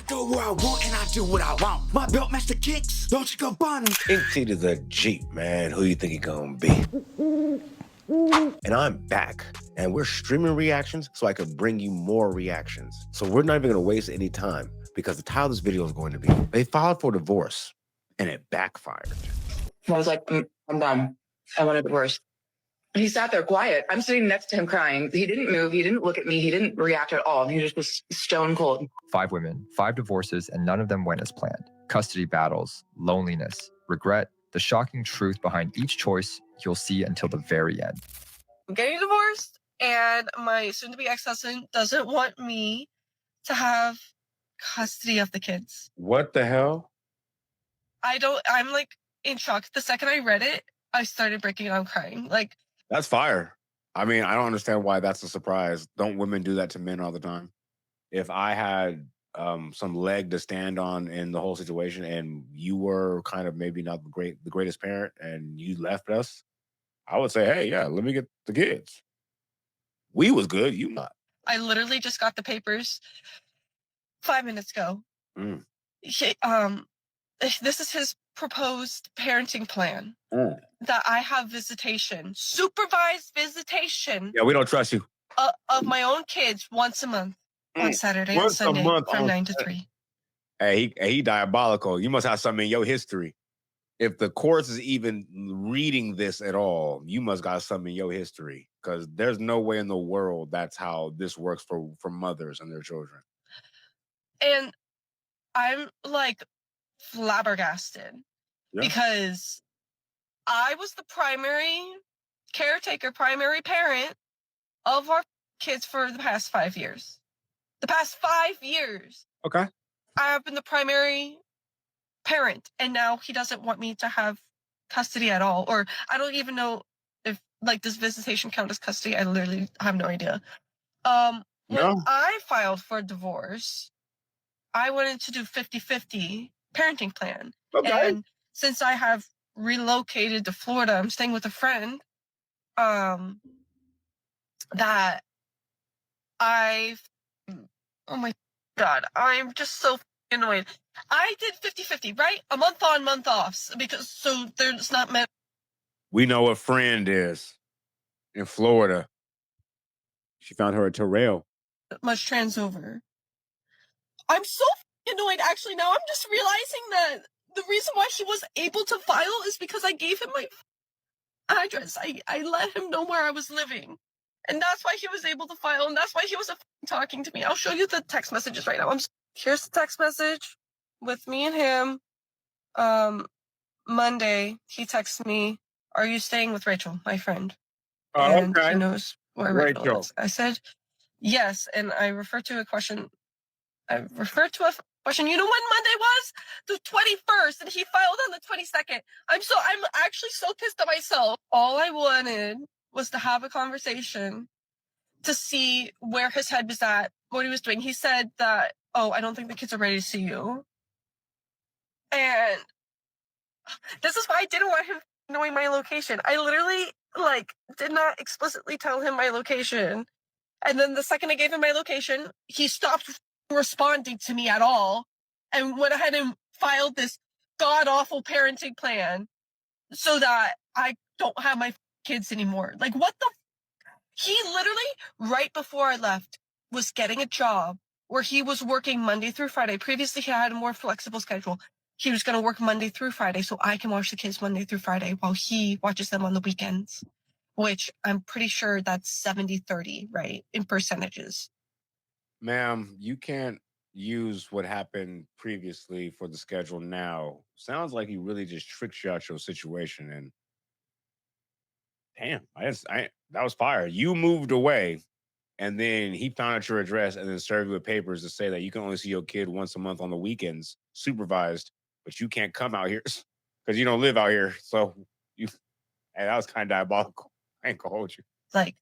go where I want and I do what I want. My belt match the kicks, don't you come on. Inkie to the Jeep, man. Who you think he gonna be? And I'm back, and we're streaming reactions so I can bring you more reactions. So we're not even gonna waste any time because the title of this video is going to be, they filed for divorce and it backfired. I was like, I'm done. I want a divorce. He sat there quiet. I'm sitting next to him crying. He didn't move. He didn't look at me. He didn't react at all. He just was stone cold. 5 women, 5 divorces, and none of them went as planned. Custody battles, loneliness, regret, the shocking truth behind each choice you'll see until the very end. I'm getting divorced, and my soon-to-be ex-husband doesn't want me to have custody of the kids. What the hell? I'm like in shock. The second I read it, I started breaking down crying. Like, That's fire. I mean, I don't understand why that's a surprise. Don't women do that to men all the time? If I had some leg to stand on in the whole situation and you were kind of maybe not the greatest parent and you left us, I would say, hey, yeah, let me get the kids. We was good, you not. I literally just got the papers 5 minutes ago. This is his proposed parenting plan. That I have visitation, supervised visitation. Yeah, we don't trust you. Of my own kids once a month on Saturday and Sunday from 9 to 3. Hey, he diabolical. You must have something in your history. If the courts is even reading this at all, you must got something in your history, because there's no way in the world that's how this works for mothers and their children. And I'm like flabbergasted because I was the primary caretaker, primary parent of our kids for the past 5 years. The past 5 years. Okay. I've been the primary parent, and now he doesn't want me to have custody at all. Or I don't even know if, like, does visitation count as custody? I literally have no idea. When I filed for divorce, I wanted to do 50-50 parenting plan. Okay. And since I have relocated to Florida, I'm staying with a friend that oh my God, I'm just so annoyed. I did 50-50, right? A month on, month off, because so there's not met. We know a friend is in Florida. She found her a Terrell. Much trans over. I'm so annoyed. Actually, now I'm just realizing that the reason why he was able to file is because I gave him my address. I let him know where I was living. And that's why he was able to file. And that's why he was talking to me. I'll show you the text messages right now. Here's the text message with me and him. Monday, he texts me, "Are you staying with Rachel, my friend?" And he knows where Rachel is. I said, yes. And I referred to a question. You know when Monday was? The 21st, and he filed on the 22nd. I'm actually so pissed at myself. All I wanted was to have a conversation to see where his head was at, what he was doing. He said that, "Oh, I don't think the kids are ready to see you." And this is why I didn't want him knowing my location. I literally, did not explicitly tell him my location. And then the second I gave him my location, he stopped responding to me at all and went ahead and filed this god-awful parenting plan so that I don't have my kids anymore. Like, what the he literally, right before I left, was getting a job where he was working Monday through Friday. Previously, he had a more flexible schedule. He was going to work Monday through Friday so I can watch the kids Monday through Friday while he watches them on the weekends, which I'm pretty sure that's 70-30, right, in percentages. Ma'am, you can't use what happened previously for the schedule now. Sounds like he really just tricked you out your situation. And damn, that was fire. You moved away, and then he found out your address and then served you with papers to say that you can only see your kid once a month on the weekends, supervised, but you can't come out here because you don't live out here. So that was kind of diabolical. I ain't gonna hold you. Like,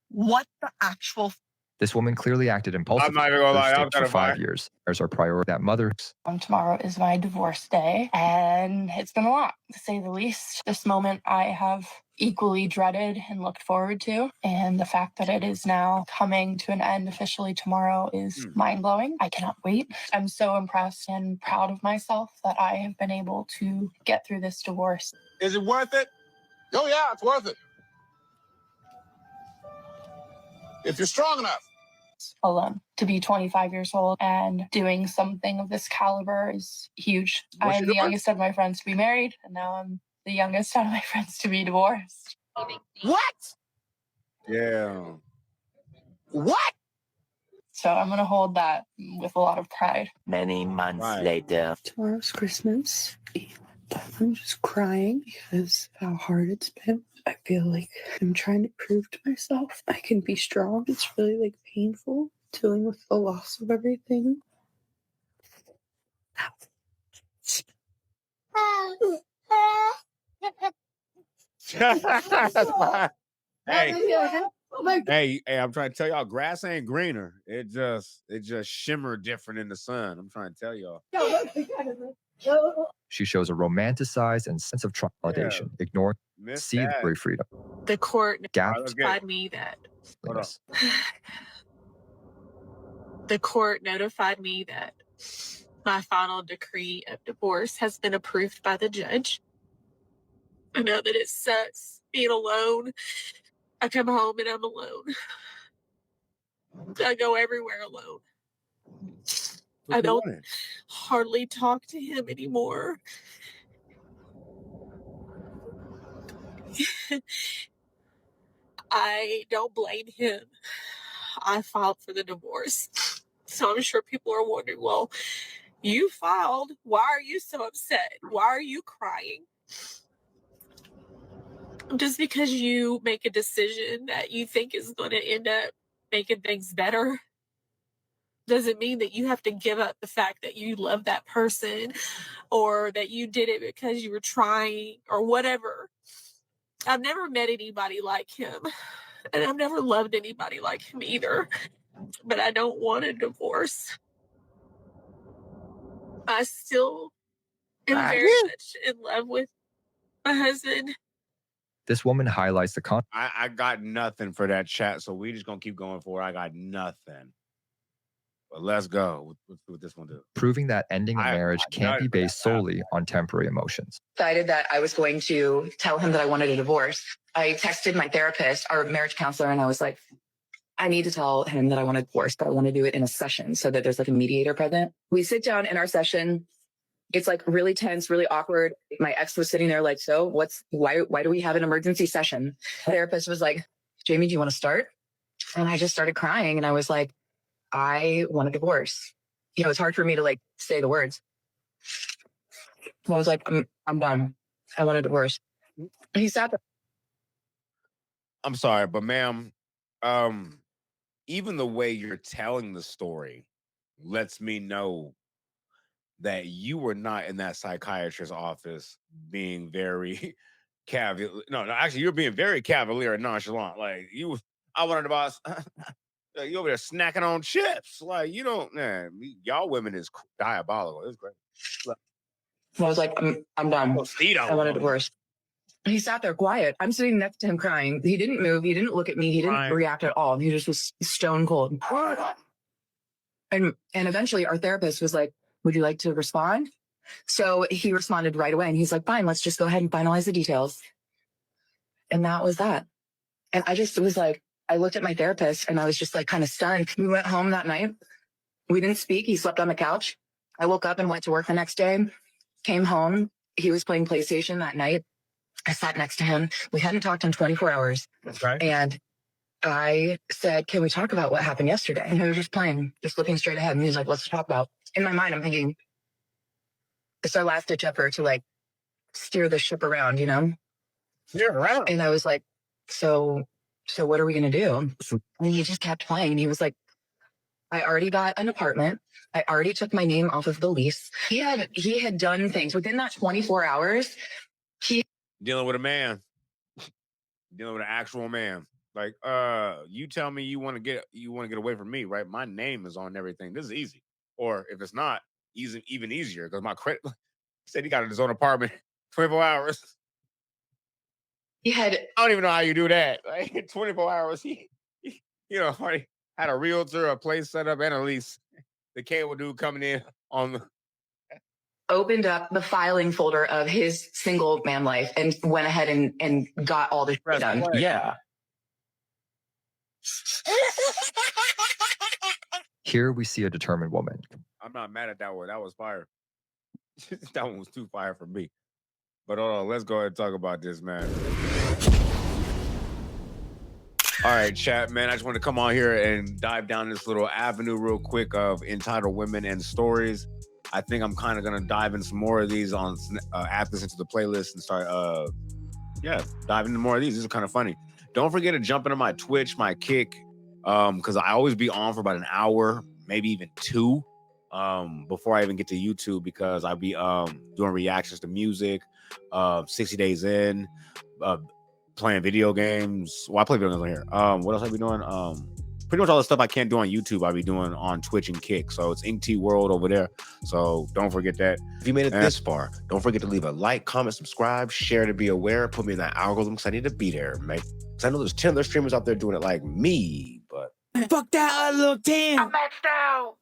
what the actual? This woman clearly acted impulsively. I'm not even gonna lie. For 5 years. There's our priority that mother. Tomorrow is my divorce day, and it's been a lot, to say the least. This moment, I have equally dreaded and looked forward to. And the fact that it is now coming to an end officially tomorrow is mind-blowing. I cannot wait. I'm so impressed and proud of myself that I have been able to get through this divorce. Is it worth it? Oh, yeah, it's worth it. If you're strong enough. Alone. To be 25 years old and doing something of this caliber is huge. I am the youngest of my friends to be married, and now I'm the youngest out of my friends to be divorced. What? Yeah. What? So I'm going to hold that with a lot of pride. Many months later. Tomorrow's Christmas, and I'm just crying because of how hard it's been. I feel like I'm trying to prove to myself I can be strong. It's really like painful dealing with the loss of everything. Hey, I'm trying to tell y'all, grass ain't greener. It just shimmer different in the sun. I'm trying to tell y'all. She shows a romanticized and sense of validation, ignoring free freedom. The court Gap. notified me that Hold on. the court notified me that my final decree of divorce has been approved by the judge. I know that it sucks being alone. I come home and I'm alone. I go everywhere alone. I don't hardly talk to him anymore. I don't blame him. I filed for the divorce. So I'm sure people are wondering, well, you filed. Why are you so upset? Why are you crying? Just because you make a decision that you think is going to end up making things better doesn't mean that you have to give up the fact that you love that person or that you did it because you were trying or whatever. I've never met anybody like him, and I've never loved anybody like him either, but I don't want a divorce. I still am very much in love with my husband. This woman highlights the I got nothing for that chat, so we just gonna keep going for it. I got nothing. But let's go. What this one do? proving that ending a marriage can't be based solely on temporary emotions. Decided that I was going to tell him that I wanted a divorce. I texted my therapist, our marriage counselor, and I was like, I need to tell him that I want a divorce, but I want to do it in a session so that there's like a mediator present. We sit down in our session. It's like really tense, really awkward. My ex was sitting there like, so why do we have an emergency session? The therapist was like, Jamie, do you want to start? And I just started crying. And I was like, I want a divorce. You know, it's hard for me to like say the words. So I was like, I'm done. I want a divorce. And he sat there. I'm sorry, but ma'am, even the way you're telling the story lets me know that you were not in that psychiatrist's office being very cavalier. No, actually, you're being very cavalier and nonchalant. Like I wanted to buy. You over there snacking on chips. Like, you don't, man, y'all women is diabolical. It's great. So I was like, I'm done. I want a divorce. He sat there quiet. I'm sitting next to him crying. He didn't move. He didn't look at me. He didn't react at all. He just was stone cold. And eventually our therapist was like, would you like to respond? So he responded right away. And he's like, fine, let's just go ahead and finalize the details. And that was that. And I just was like, I looked at my therapist and I was just like kind of stunned. We went home that night. We didn't speak. He slept on the couch. I woke up and went to work the next day, came home. He was playing PlayStation that night. I sat next to him. We hadn't talked in 24 hours. Okay. And I said, can we talk about what happened yesterday? And he was just playing, just looking straight ahead. And he was like, let's talk about. In my mind, I'm thinking, it's our last ditch effort to like steer the ship around, you know? Steer around. And I was like, so what are we going to do? And he just kept playing. And he was like, I already got an apartment. I already took my name off of the lease. He had done things within that 24 hours. Dealing with a man, dealing with an actual man. Like, you tell me you want to get away from me, right? My name is on everything. This is easy. Or if it's not, even easier because my credit. He said he got his own apartment, 24 hours. He had. I don't even know how you do that. Like 24 hours. He already had a realtor, a place set up, and a lease. The cable dude coming in on the. Opened up the filing folder of his single man life and went ahead and got all this shit done. Yeah. Here we see a determined woman. I'm not mad at that one. That was fire. That one was too fire for me. But hold on, let's go ahead and talk about this, man. All right, chat, man. I just want to come on here and dive down this little avenue real quick of entitled women and stories. I think I'm kind of gonna dive into some more of these on add this into the playlist and start dive into more of these. These are kind of funny. Don't forget to jump into my Twitch, my Kick, because I always be on for about an hour, maybe even 2, before I even get to YouTube, because I be doing reactions to music, 60 days in, playing video games. Well, I play video games on here. What else I be doing? Pretty much all the stuff I can't do on YouTube, I'll be doing on Twitch and Kick. So it's Inkie World over there. So don't forget that. If you made it this far, don't forget to leave a like, comment, subscribe, share to be aware. Put me in that algorithm because I need to be there, mate. Because I know there's 10 other streamers out there doing it like me, but Fuck that, I look damn. I'm maxed out.